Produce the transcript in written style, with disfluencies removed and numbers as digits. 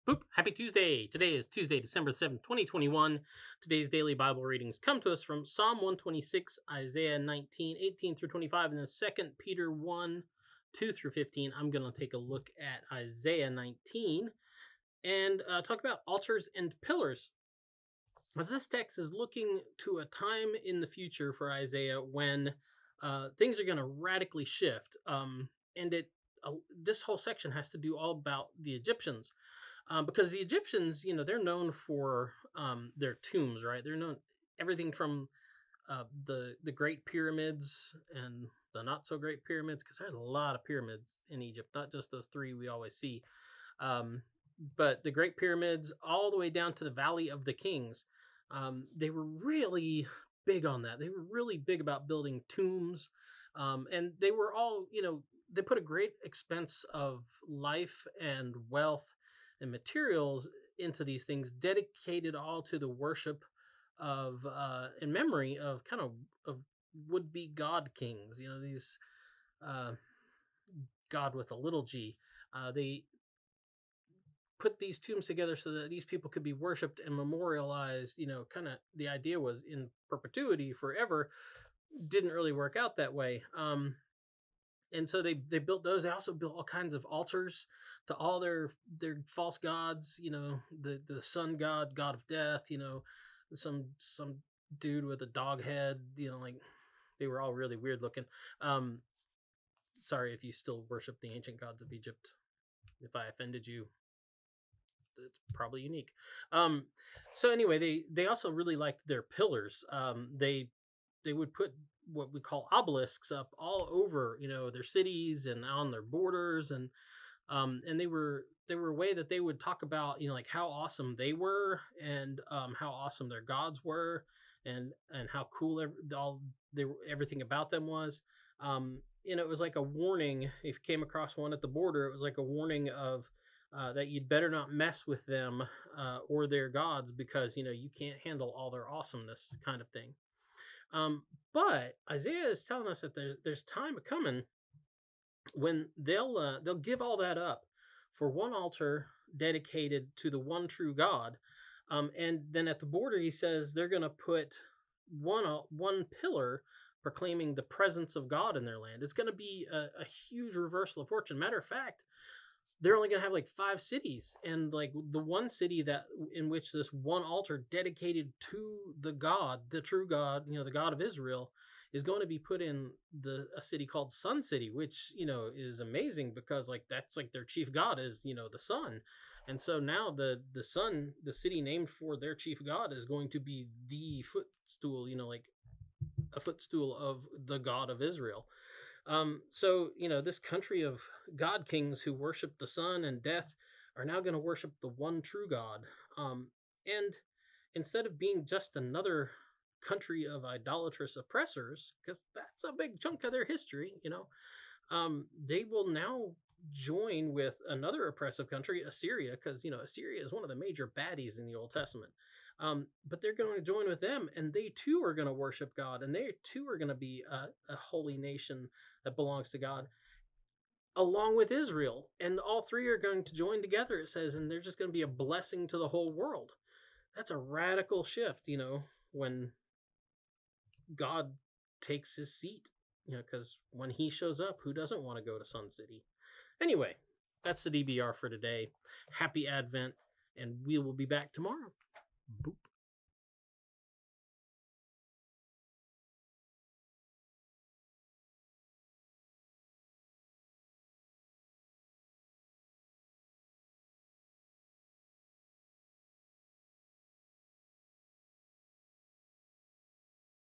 Boop. Happy Tuesday. Today is Tuesday, December 7th, 2021. Today's daily Bible readings come to us from Psalm 126, Isaiah 19, 18 through 25, and then 2 Peter 1, 2 through 15. I'm going to take a look at Isaiah 19 and talk about altars and pillars. As this text is looking to a time in the future for Isaiah when things are going to radically shift. This whole section has to do all about the Egyptians. Because the Egyptians, they're known for their tombs, right? They're known everything from the Great Pyramids and the not so great pyramids, because there's a lot of pyramids in Egypt, not just those three we always see. But the Great Pyramids, all the way down to the Valley of the Kings, they were really big on that. They were really big about building tombs, and they were all, they put a great expense of life and wealth and materials into these things, dedicated all to the worship of in memory of kind of would-be god kings, these God with a little g. They put these tombs together so that these people could be worshipped and memorialized. Kind of the idea was in perpetuity forever. Didn't really work out that way. And so they built those. They also built all kinds of altars to all their false gods, the sun god, god of death, some dude with a dog head, like they were all really weird looking. Sorry if you still worship the ancient gods of Egypt. If I offended you, it's probably unique. So anyway, they also really liked their pillars. They would put what we call obelisks up all over, their cities and on their borders, and they were a way that they would talk about, like how awesome they were and how awesome their gods were, and how cool everything about them was. It was like a warning. If you came across one at the border, it was like a warning of that you'd better not mess with them or their gods, because you can't handle all their awesomeness, kind of thing. But Isaiah is telling us that there's time coming when they'll give all that up for one altar dedicated to the one true God. And then at the border, he says they're going to put one pillar proclaiming the presence of God in their land. It's going to be a huge reversal of fortune. Matter of fact, they're only going to have like 5 cities, and like the one city in which this one altar dedicated to the God, the true God, the God of Israel, is going to be put in a city called Sun City, which, is amazing, because like that's like their chief god is, the sun. And so now the sun, the city named for their chief god, is going to be the footstool, like a footstool of the God of Israel. So, this country of God kings who worship the sun and death are now going to worship the one true God. And instead of being just another country of idolatrous oppressors, because that's a big chunk of their history, they will now join with another oppressive country, Assyria, because, Assyria is one of the major baddies in the Old Testament. But they're going to join with them, and they too are going to worship God, and they too are going to be a holy nation that belongs to God, along with Israel. And all three are going to join together, it says, and they're just going to be a blessing to the whole world. That's a radical shift, when God takes his seat, because when he shows up, who doesn't want to go to Sun City? Anyway, that's the DBR for today. Happy Advent, and we will be back tomorrow. Boop.